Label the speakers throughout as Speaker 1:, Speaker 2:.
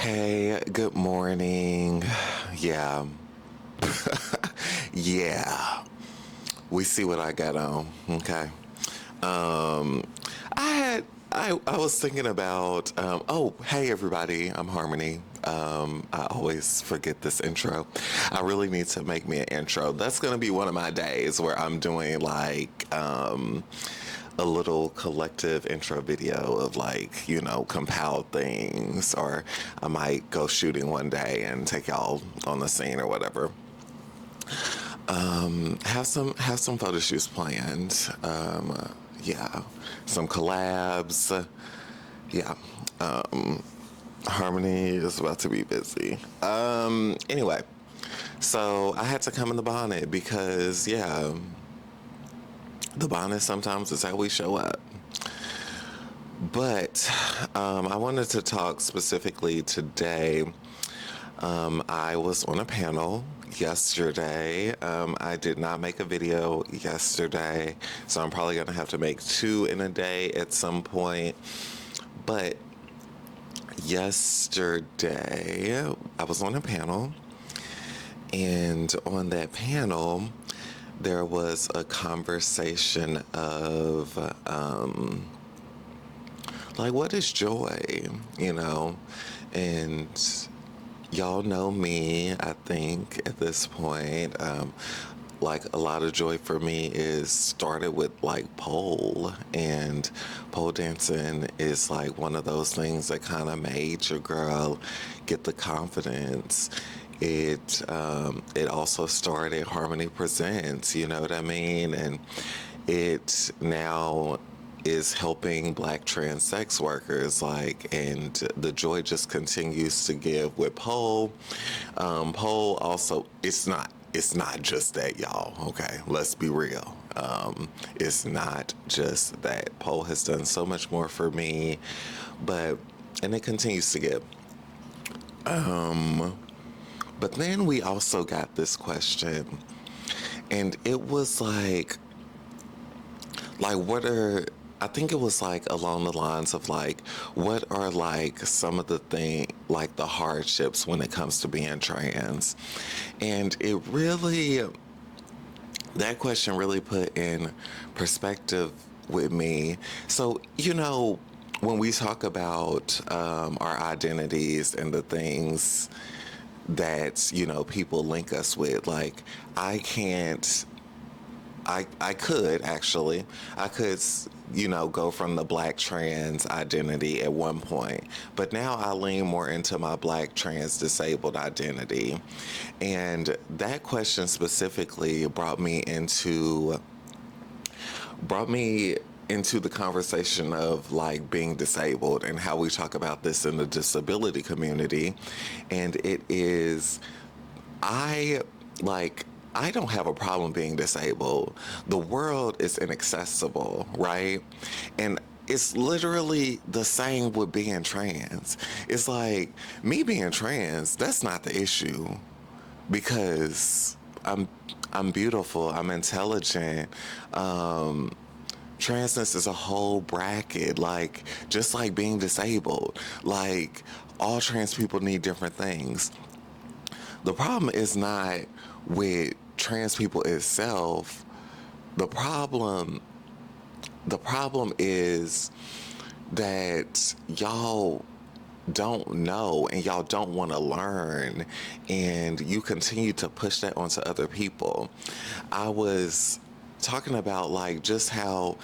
Speaker 1: Hey, good morning. Yeah. Yeah. We see what I got on. Okay. Um I was thinking about hey everybody, I'm Harmony. I always forget this intro. I really need to make me an intro. That's gonna be one of my days where I'm doing a little collective intro video of compiled things, or I might go shooting one day and take y'all on the scene or whatever. Have some photo shoots planned. Yeah, some collabs. Yeah, Harmony is about to be busy. Anyway, so I had to come in the bonnet because the bonnet sometimes is how we show up. But I wanted to talk specifically today. I was on a panel yesterday. I did not make a video yesterday, so I'm probably going to have to make two in a day at some point. But yesterday, I was on a panel, and on that panel, there was a conversation of what is joy, you know? And y'all know me, I think, at this point. A lot of joy for me is started with pole, and pole dancing is like one of those things that kind of made your girl get the confidence. It also started Harmony Presents, you know what I mean? And it now is helping black trans sex workers, and the joy just continues to give with pole. Pole also, it's not just that, y'all. Okay, let's be real. It's not just that. Pole has done so much more for me, and it continues to give. But then we also got this question, and it was what are, I think it was along the lines of what are some of the the hardships when it comes to being trans. And that question really put in perspective with me. So, when we talk about our identities and the things that, people link us with, I can't I could actually. I could, go from the black trans identity at one point, but now I lean more into my black trans disabled identity. And that question specifically brought me into the conversation of being disabled and how we talk about this in the disability community. And it is, I like I don't have a problem being disabled. The world is inaccessible, right? And it's literally the same with being trans. It's me being trans, that's not the issue, because I'm beautiful, I'm intelligent. Transness is a whole bracket, just like being disabled. All trans people need different things. The problem is not with trans people itself. The problem is that y'all don't know and y'all don't want to learn, and you continue to push that onto other people. I was talking about just how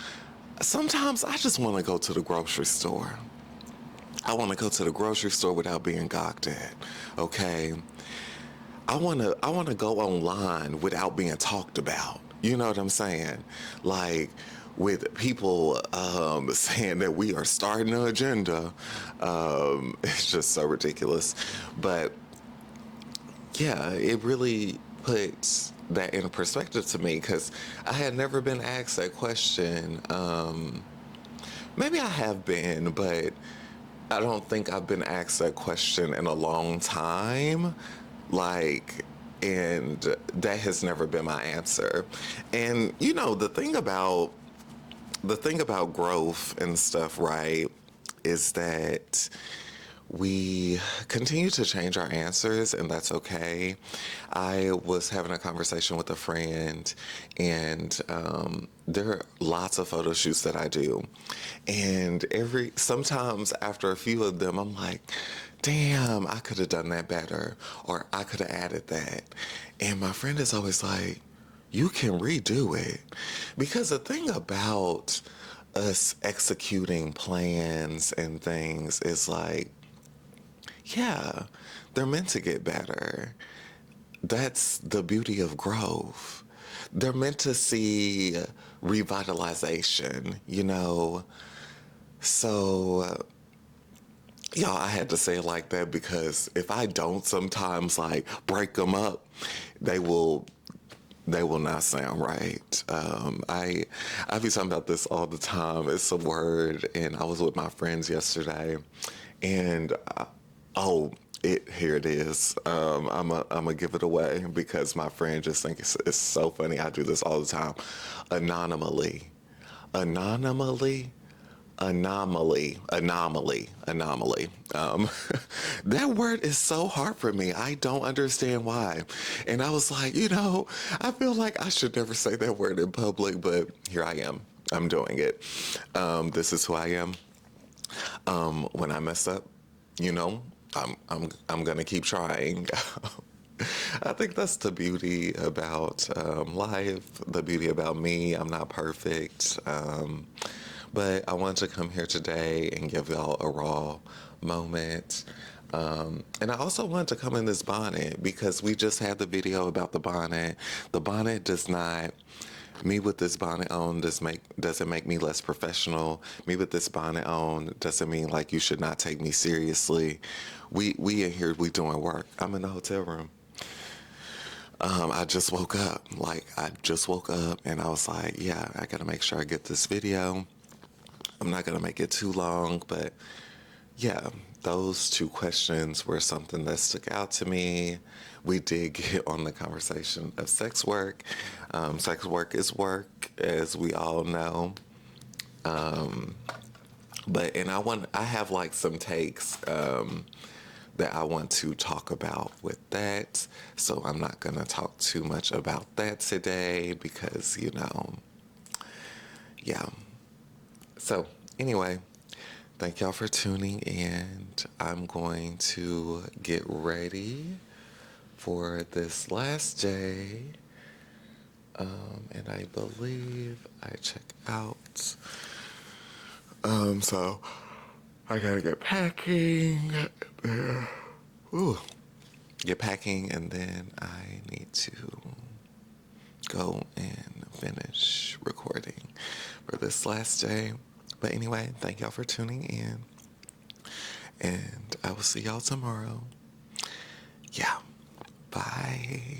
Speaker 1: sometimes I just want to go to the grocery store. I want to go to the grocery store without being gawked at. Okay, I wanna go online without being talked about. You know what I'm saying? With people saying that we are starting an agenda. It's just so ridiculous. But yeah, it really puts that in perspective to me, because I had never been asked that question. Maybe I have been, but I don't think I've been asked that question in a long time. And that has never been my answer. And the thing about growth and stuff, right, is that we continue to change our answers, and that's okay. I was having a conversation with a friend, and there are lots of photo shoots that I do. And sometimes after a few of them, I'm like, damn, I could have done that better, or I could have added that. And my friend is always like, you can redo it. Because the thing about us executing plans and things is like, yeah, they're meant to get better. That's the beauty of growth. They're meant to see revitalization, you know? So, y'all, I had to say it like that because if I don't sometimes like break them up, they will they will not sound right. I be talking about this all the time. It's a word, and I was with my friends yesterday, and oh, here it is. I'm gonna give it away because my friend just thinks it's so funny. I do this all the time. Anomaly, anomaly, anomaly. That word is so hard for me. I don't understand why. And I was like, I feel like I should never say that word in public, but here I am. I'm doing it. This is who I am. When I mess up, you know, I'm gonna keep trying. I think that's the beauty about life, the beauty about me. I'm not perfect. But I wanted to come here today and give y'all a raw moment. And I also wanted to come in this bonnet because we just had the video about the bonnet. The bonnet does not, me with this bonnet on doesn't make me less professional. Me with this bonnet on doesn't mean like you should not take me seriously. We in here, we doing work. I'm in the hotel room. I just woke up. And I was like, yeah, I gotta make sure I get this video. I'm not gonna make it too long, but yeah, those two questions were something that stuck out to me. We did get on the conversation of sex work. Sex work is work, as we all know. I have like some takes that I want to talk about with that. So I'm not gonna talk too much about that today because yeah. So anyway, thank y'all for tuning in. I'm going to get ready for this last day. And I believe I check out. So I gotta get packing. Ooh. Get packing, and then I need to go and finish recording for this last day. But anyway, thank y'all for tuning in. And I will see y'all tomorrow. Yeah. Bye.